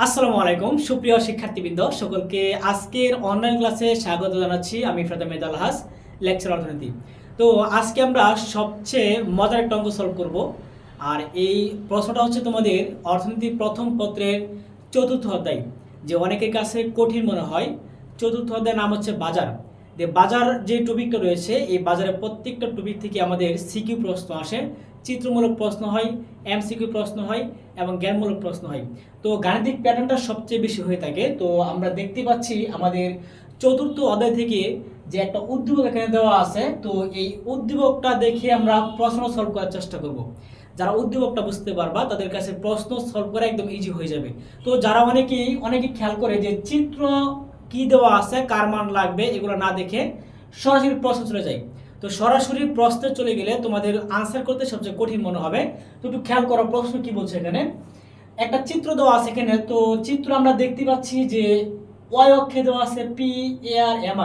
আসসালামু আলাইকুম সুপ্রিয় শিক্ষার্থীবৃন্দ সকলকে আজকের অনলাইন ক্লাসে স্বাগত জানাচ্ছি। আমি ফেরদামেদ আলহাস, লেকচার অর্থনীতি। তো আজকে আমরা সবচেয়ে মজার একটা অঙ্ক সলভ করব। আর এই প্রশ্নটা হচ্ছে তোমাদের অর্থনীতি প্রথম পত্রের চতুর্থ অধ্যায়, যে অনেকের কাছে কঠিন মনে হয়। চতুর্থ অধ্যায়ের নাম হচ্ছে বাজার। যে বাজার যে টপিকটা রয়েছে, এই বাজারের প্রত্যেকটা টপিক থেকে আমাদের সিকিউ প্রশ্ন আসে, চিত্রমূলক প্রশ্ন হয়, এমসিকিউ প্রশ্ন হয় এবং জ্ঞানমূলক প্রশ্ন হয়। তো গাণিতিক প্যাটার্নটা সবচেয়ে বেশি হয়ে থাকে। তো আমরা দেখতে পাচ্ছি আমাদের চতুর্থ অধ্যায় থেকে যে একটা উদ্দীপক এখানে দেওয়া আছে, তো এই উদ্দীপকটা দেখে আমরা প্রশ্ন সলভ করার চেষ্টা করব। যারা উদ্দীপকটা বুঝতে পারবা তাদের কাছে প্রশ্ন সলভ করা একদম ইজি হয়ে যাবে। তো যারা অনেকেই খেয়াল করে যে চিত্র কি দেওয়া আছে, কার মান লাগবে, এগুলো না দেখে সরাসরি প্রশ্ন চলে যায়। তো সরাসরি প্রশ্নে চলে গেলে তোমাদের আনসার করতে সবচেয়ে কঠিন মনে হবে। তো একটু খেয়াল করো প্রশ্ন কি বলছে এখানে। একটা চিত্র দেওয়া আছে এখানে। তো চিত্র আমরা দেখতে পাচ্ছি যে ওয়াই অক্ষে দেওয়া আছে P A R M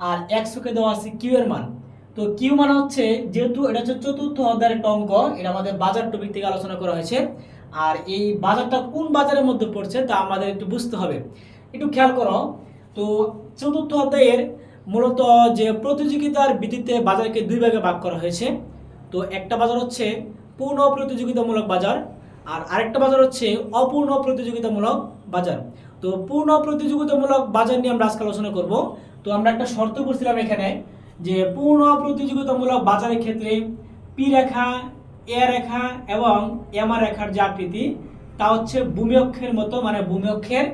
R X অক্ষে দেওয়া আছে কিউ এর মান। তো কিউ মান হচ্ছে, যেহেতু এটা হচ্ছে চতুর্থ অধ্যায়ের একটা অঙ্ক, এটা আমাদের বাজার টপিক থেকে আলোচনা করা হয়েছে। আর এই বাজারটা কোন বাজারের মধ্যে পড়ছে তা আমাদের একটু বুঝতে হবে। একটু খেয়াল করো। তো চতুর্থ অধ্যায়ের মূলত যে প্রতিযোগিতার ভিত্তিতে বাজারকে দুই ভাগে ভাগ করা হয়েছে। তো একটা বাজার হচ্ছে পূর্ণ প্রতিযোগিতামূলক বাজার, আর আরেকটা বাজার হচ্ছে অপূর্ণ প্রতিযোগিতামূলক বাজার। তো পূর্ণ প্রতিযোগিতামূলক বাজার নিয়ে আমরা আজকে আলোচনা করব। তো আমরা একটা শর্ত করছিলাম এখানে, যে পূর্ণ প্রতিযোগিতামূলক বাজারের ক্ষেত্রে পি রেখা, এ রেখা এবং এম রেখার যে আকৃতি তা হচ্ছে ভূমি অক্ষের মতো, মানে ভূমি অক্ষের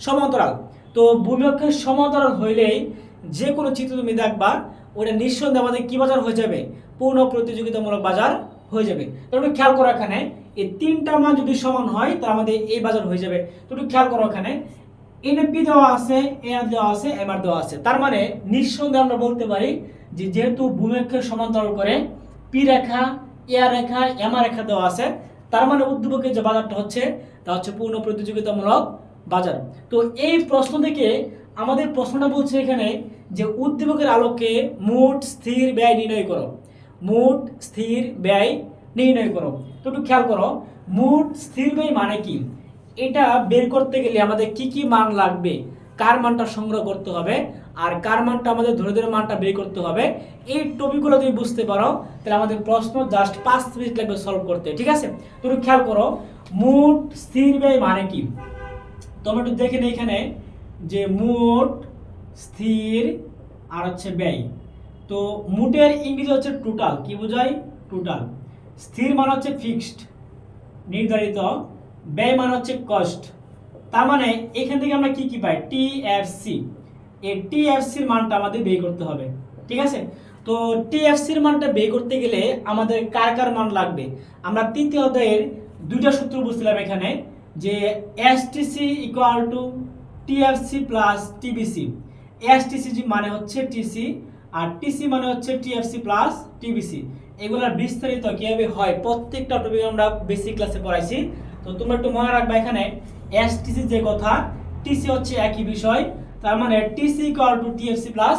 সমান্তরাল। তো ভূমি অক্ষের সমান্তরাল হইলেই যে কোনো চিত্র তুমি দেখবা ওটা নিঃসন্দেহে আমাদের কি বাজার হয়ে যাবে, পূর্ণ প্রতিযোগিতামূলক বাজার হয়ে যাবে। তো একটু খেয়াল করো এখানে, এই তিনটা মান যদি সমান হয় তাহলে আমাদের এই বাজার হয়ে যাবে। তো একটু খেয়াল করো এখানে এনপি দেওয়া আছে, এআর দেওয়া আছে, এমআর দেওয়া আছে। তার মানে নিঃসন্দেহে আমরা বলতে পারি যে যেহেতু ভূমি অক্ষের সমান্তরাল করে পি রেখা, এআর রেখা, এমআর রেখা দেওয়া আছে, তার মানে উদ্দীপকের যে বাজারটা হচ্ছে তা হচ্ছে পূর্ণ প্রতিযোগিতামূলক বাজার। তো এই প্রশ্ন থেকে আমাদের প্রশ্নটা বলছে এখানে যে উদ্দীপকের আলোকে মোট স্থির ব্যয় নির্ণয় করো। মোট স্থির ব্যয় নির্ণয় করো। তো একটু খেয়াল করো, মোট স্থির ব্যয় মানে কি, এটা বের করতে গেলে আমাদের কি কি মান লাগবে, কার মানটা সংগ্রহ করতে হবে আর কার মানটা আমাদের ধরে ধরে মানটা বের করতে হবে। এই টপিকগুলো তুমি বুঝতে পারো তাহলে আমাদের প্রশ্ন জাস্ট 5 মিনিট লাগবে সলভ করতে, ঠিক আছে। তুমি খেয়াল করো মোট স্থির ব্যয় মানে কি। তোমরা একটু দেখে নিই এখানে যে মোট স্থির আর হচ্ছে ব্যয়। তো মোটের ইংরেজি হচ্ছে টোটাল, কি বোঝায়, টোটাল। স্থির মান হচ্ছে ফিক্সড, নির্ধারিত। ব্যয় মান হচ্ছে কস্ট। তার মানে এখান থেকে আমরা কি কি পাই, টিএফসি। এই টিএফসির মানটা আমাদের বের করতে হবে, ঠিক আছে। তো টিএফসির মানটা বের করতে গেলে আমাদের কার কার মান লাগবে, আমরা তৃতীয় অধ্যায়ের দুইটা সূত্র বুঝছিলাম এখানে, যে STC equal to TFC plus TBC. STC মানে হচ্ছে টিসি আর টিসি মানে হচ্ছে টিএফসি প্লাস টিবিসি। এগুলোর বিস্তারিত কিভাবে হয় প্রত্যেকটা টপিক আমরা বেসিক ক্লাসে পড়াইছি। তো তোমরা একটু মনে রাখবা এখানে এসটিসি যে কথা, টিসি হচ্ছে একই বিষয়। তার মানে TC equal to TFC plus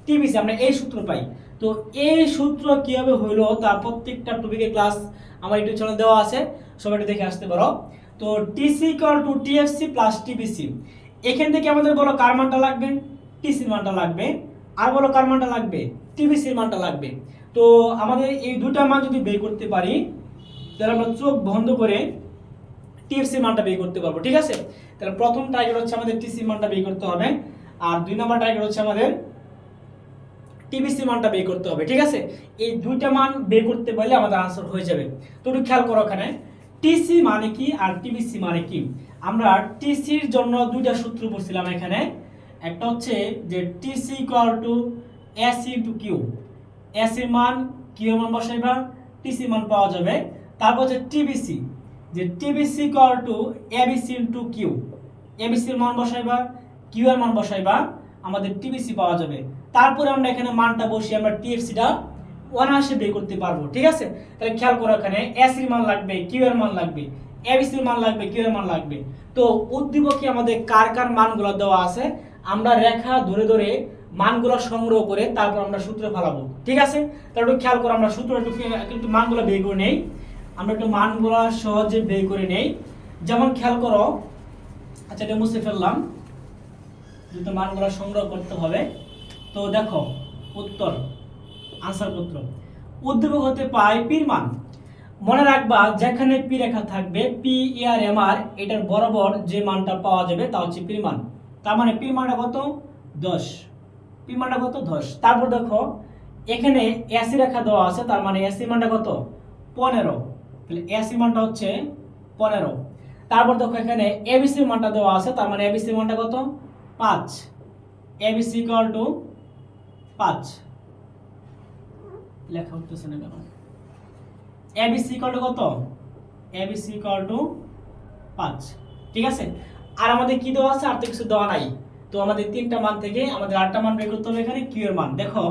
TBC, আমরা এই সূত্র পাই। তো এই সূত্র কিভাবে হইলো তার প্রত্যেকটা টপিকের ক্লাস আমার ইউটিউব চ্যানেল দেওয়া আছে, সবাই একটু দেখে আসতে পারো। তো TC equal to TFC plus TBC, এখান থেকে আমাদের বলো কার মানটা লাগবে, টিসির মানটা লাগবে, আর বলো কার মানটা লাগবে, টিবিসির মানটা লাগবে। তো আমাদের এই দুটা মান যদি বের করতে পারি তাহলে আমরা চোখ বন্ধ করে টিএফসির মানটা বের করতে পারবো, ঠিক আছে। তাহলে প্রথম টার্গেট হচ্ছে আমাদের টিসির মানটা বের করতে হবে, আর 2 নম্বর টার্গেট হচ্ছে আমাদের টিবিসির মানটা বের করতে হবে, ঠিক আছে। এই দুইটা মান বের করতে পারলে আমাদের আনসার হয়ে যাবে। তো একটু খেয়াল করো এখানে টিসি মানে কি আর টিবিসি মানে কি। আমরা টিসির জন্য দুইটা সূত্র পড়ছিলাম এখানে। একটা হচ্ছে যে TC equal to S into Q, S এর মান কিউ এর মান বসাইবা, টিসি মান পাওয়া যাবে। তারপর হচ্ছে টিবিসি, যে TBC equal to ABC into Q, এবিসির মান বসাইবা, কিউ এর মান বসাইবা, আমাদের টিবিসি পাওয়া যাবে। তারপরে আমরা এখানে মানটা বসিয়ে আমরা টিএফসিটা অনায়াসে বের করতে পারবো, ঠিক আছে। তাহলে খেয়াল করো এখানে এস এর মান লাগবে, কিউ এর মান লাগবে, এবিসির মান লাগবে, কিউ এর মান লাগবে। তো উদ্দীপকে আমাদের কার কার মানগুলো দেওয়া আছে, আমরা রেখা ধরে ধরে মানগুলো সংগ্রহ করে তারপর আমরা সূত্রে ফেলাবো, ঠিক আছে। তাহলে একটু খেয়াল করো আমরা সূত্র একটু মানগুলো বের করে নেই, আমরা একটু মানগুলো সহজে বের করে নেই। যেমন খেয়াল করো আচ্ছা, এটা মুছে ফেললাম, যেহেতু মানগুলো সংগ্রহ করতে হবে। তো দেখো উত্তর, আনসার পত্র, উদ্দীপক হতে পাই পির মান। মনে রাখবা যেখানে পি রেখা থাকবে, পি আর এম আর, এটার বরাবর যে মানটা পাওয়া যাবে তা হচ্ছে পির মান। তার মানে পির মানটা কত? 10। পির মানটা কত? 10। তারপর দেখো এখানে এসি রেখা দেওয়া আছে, তার মানে এসি মানটা কত? 15। তাহলে এসি মানটা হচ্ছে 15। তারপর দেখো এখানে এবিসি মানটা দেওয়া আছে, তার মানে এবিসি মানটা কত? 5। ABC equal to 5। লেখা হচ্ছে না কেন? এবিসি ইকুয়াল টু কত? ABC equal to 5। ঠিক আছে। আর আমাদের কি দেওয়া আছে? আর তো কিছু দেওয়া নাই। তো আমাদের 3টা মান থেকে আমাদের 8টা মান বের করতে হবে। এখানে কিউ এর মান দেখো,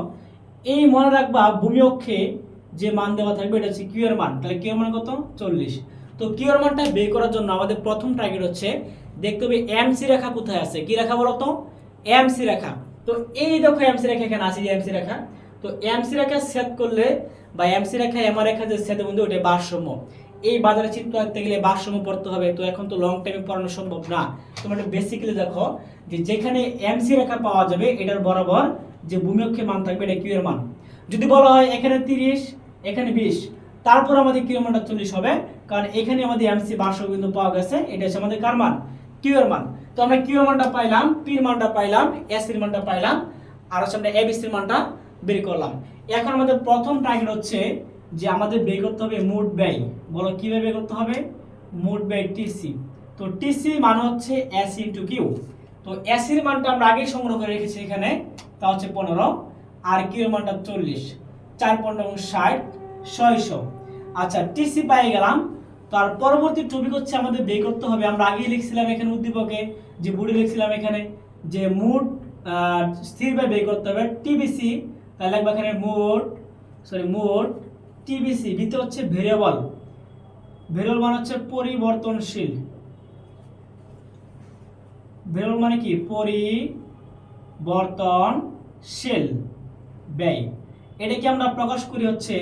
এই মনে রাখবা ভূমি অক্ষে যে মান দেওয়া থাকবে এটা হচ্ছে কিউ এর মান। তাহলে কিউ এর মান কত? 40। তো কিউ এর মানটা বের করার জন্য আমাদের প্রথম টার্গেট হচ্ছে দেখতে হবে এমসি রেখা কোথায় আছে। কি রেখা বলো তো? এমসি রেখা। তো এই দেখো এমসি রেখা এখানে আছে, যে এমসি রেখা। তো এমসি রেখা ছেদ করলে বা এমসি রেখা এমআর রেখা যে ছেদ বন্ধু, ওটা ভারসাম্য। এই বাজারে চিত্র আঁকতে গেলে ভারসাম্য পড়তে হবে। তো এখন তো লং টাইমে পড়ানো সম্ভব না। তোমরা বেসিক্যালি দেখো যে যেখানে এমসি রেখা পাওয়া যাবে এটার বরাবর যে ভূমি অক্ষের মান থাকবে এটা কিউ এর মান। যদি বলা হয় এখানে 30, এখানে 20, তারপর আমাদের কিউ এর মানটা 40 হবে, কারণ এখানে আমাদের এমসি ভারসাম্য কিন্তু পাওয়া গেছে। এটা হচ্ছে আমাদের কার মান? কিউ এর মান। তো আমরা কিউ এর মানটা পাইলাম, পি এর মানটা পাইলাম, এস এর মানটা পাইলাম, আর হচ্ছে আমরা এবিসি এর মানটা বের করলাম। এখন আমাদের প্রথম টার্গেট হচ্ছে যে আমাদের বের করতে হবে মোট ব্যয়। বলো কিভাবে বের করতে হবে? মোট ব্যয় টিসি। তো টিসি মান হচ্ছে এস ইন্টু কিউ। তো এস এর মানটা আমরা আগেই সংগ্রহ করে রেখেছি এখানে, তা হচ্ছে 15, আর কিউ এর মানটা 40। 4 15 60, 600। আচ্ছা, টিসি পেয়ে গেলাম। তার পরবর্তী টপিক হচ্ছে আমাদের বের করতে হবে, আমরা আগেই লিখছিলাম এখানে উদ্দীপকে, যে বুড়ি লিখছিলাম এখানে, যে মোট স্থির ব্যয় বের করতে হবে টিবিসি। তাহলে লিখব এখানে মোট টিবিসি। ভিতরে হচ্ছে ভেরিয়েবল, ভেরিয়েবল মানে হচ্ছে পরিবর্তনশীল। ভেরিয়েবল মানে কি? পরিবর্তনশীল ব্যয়। এটাকে আমরা প্রকাশ করি হচ্ছে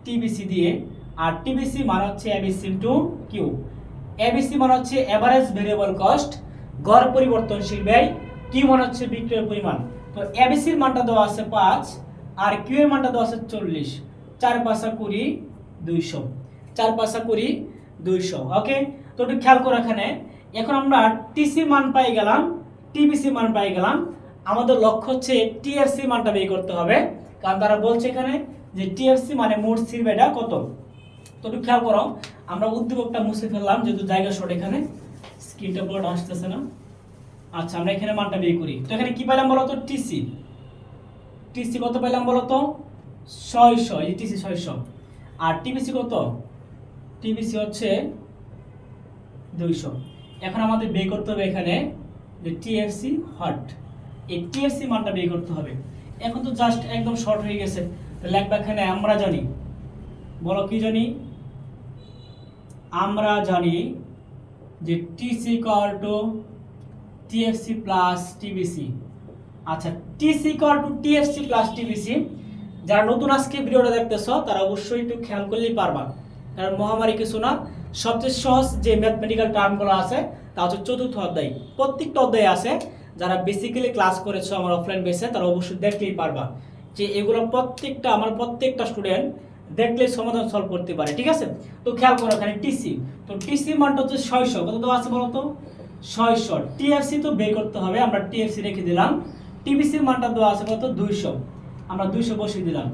টিবিসি দিয়ে। আর টিবিসি মানে হচ্ছে এবিসি ইনটু কিউ। এবিসি মানে হচ্ছে এভারেজ ভেরিয়েবল কস্ট, গড় পরিবর্তনশীল ব্যয়। কিউ মানে হচ্ছে বিক্রয়ের পরিমাণ। তো এবিসির মানটা দেওয়া আছে 5, আর কিউ এর মানটা দেওয়া আছে 40। 4 5 20, 200। 4 5 20, 200। ওকে। তো একটু খেয়াল করো এখানে, এখন আমরা টিসি মান পাই গেলাম, টিবিসি মান পাই গেলাম। আমাদের লক্ষ্য হচ্ছে টিএফসি মানটা বের করতে হবে, কারণ তারা বলছে এখানে যে টিএফসি মানে মোট স্থির ব্যয়টা কত। তো একটু খেয়াল করো, আমরা উদ্দীপকটা মুছে ফেললাম যেহেতু জায়গা শর্ট, এখানে স্ক্রিনটা পুরো আসতেছে না। আচ্ছা, আমরা এখানে মানটা বের করি। তো এখানে কি পেলাম বলো তো? টিসি। টিসি কত পেলাম বলো তো? 600। এই টিসি 600। আর টিবিসি কত? টিবিসি হচ্ছে 200। এখন আমাদের বের করতে হবে এখানে যে টিএফসি হট। এই টিএফসি মানটা বের করতে হবে। এখন তো জাস্ট একদম শর্ট হয়ে গেছে। তো লেখবা এখানে আমরা জানি, বলো কি জানি? আমরা জানি যে TC equal to TFC plus TBC. আচ্ছা, TC equal to TFC plus TBC. যারা নতুন আজকে ভিডিওটা দেখতেছো তারা অবশ্যই একটু খেয়াল করলেই পারবা, কারণ মহামারী কিছু না। সবচেয়ে সহজ যে ম্যাথমেটিক্যাল টার্মগুলো আছে তা হচ্ছে 4র্থ অধ্যায়। প্রত্যেকটা অধ্যায়ে আছে। যারা বেসিক্যালি ক্লাস করেছো আমার অফলাইন বেসে তারা অবশ্যই দেখলেই পারবা যে এগুলো প্রত্যেকটা আমার প্রত্যেকটা স্টুডেন্ট দেখলে সমাধান সলভ করতে পারে। ঠিক আছে। তো খেয়াল করো এখানে টিসি। তো টিসি মানটা হচ্ছে 600। কত দেওয়া আছে বলো তো? 600। টিএফসি তো বের করতে হবে, আমরা টিএফসি রেখে দিলাম। টিবিসির মানটা দেওয়া আছে কত? 200। আমরা 200 বসিয়ে দিলাম।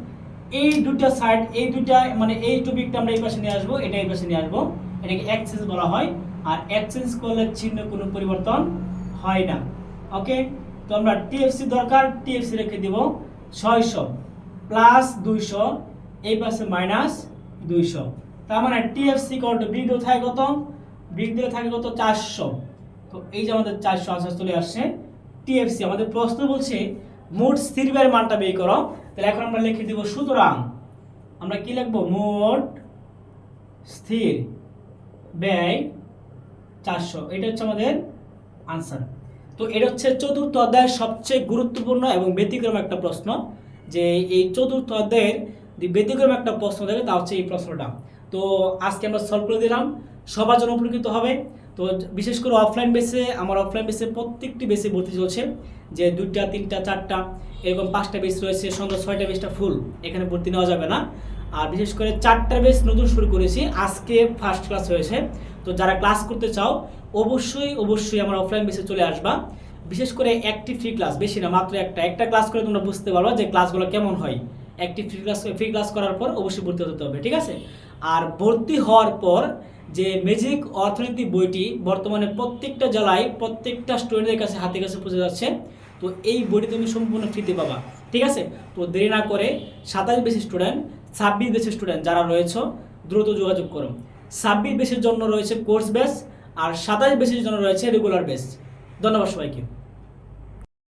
এই দুটো সাইড, এই দুটো মানে এই টপিকটা আমরা এই পাশে নিয়ে আসবো, এটা এই পাশে নিয়ে আসবো। এটাকে এক্সচেঞ্জ বলা হয়। আর এক্সচেঞ্জ করলে চিহ্ন কোনো পরিবর্তন হয় না। ওকে। তো আমরা টিএফসি দরকার, টিএফসি রেখে দিব 600 প্লাস 200, এই পাশে মাইনাস 200। তার মানে টিএফসি ইকুয়াল টু বিগ দিয়ে থাকে কত? বিগ দিয়ে থাকে কত? 400। তো এই যে আমাদের 400 আনসার চলে আসছে। টিএফসি আমাদের প্রশ্ন বলছে মোট স্থির ব্যয়ের মানটা বের করো। তাহলে এখন আমরা লিখে দিব, সুতরাং আমরা কি লিখব? মোট স্থির ব্যয় 400। এটা হচ্ছে আমাদের আনসার। তো এটা হচ্ছে 4র্থ অধ্যায়ের সবচেয়ে গুরুত্বপূর্ণ এবং ব্যতিক্রম একটা প্রশ্ন, যে এই 4র্থ অধ্যায়ের যে ব্যতিক্রম একটা প্রশ্ন দেবে তা হচ্ছে এই প্রশ্নটা। তো আজকে আমরা সলভ করে দিলাম, সবার জন্য উপকৃত হবে। তো বিশেষ করে অফলাইন বেসে আমার অফলাইন বেসে প্রত্যেকটি বেসে ভর্তি চলছে, যে 2টা 3টা 4টা এরকম 5টা বেস রয়েছে, সন্ধ্যা 6টা বেসটা ফুল, এখানে ভর্তি নেওয়া যাবে না। আর বিশেষ করে 4টা বেস নতুন শুরু করেছি, আজকে ফার্স্ট ক্লাস হয়েছে। তো যারা ক্লাস করতে চাও অবশ্যই আমার অফলাইন বেসে চলে আসবা। বিশেষ করে একটি ফ্রি ক্লাস, বেশি না, মাত্র একটা ক্লাস করে তোমরা বুঝতে পারবা যে ক্লাসগুলো কেমন হয়। একটি ফ্রি ক্লাস করার পর অবশ্যই ভর্তি হতে হবে, ঠিক আছে? আর ভর্তি হওয়ার পর যে ম্যাজিক অর্থনীতি বইটি বর্তমানে প্রত্যেকটা জেলায় প্রত্যেকটা স্টুডেন্টের কাছে হাতে কাছে পৌঁছে যাচ্ছে। তো এই বইটি তুমি সম্পূর্ণ ফ্রিতে পাবা, ঠিক আছে? তো দেরি না করে 27 বেসি স্টুডেন্ট, 26 বেসি স্টুডেন্ট যারা রয়েছে দ্রুত যোগাযোগ করো। 26 বেসের জন্য রয়েছে কোর্স বেস, আর 27 বেসের জন্য রয়েছে রেগুলার বেস। ধন্যবাদ সবাইকে।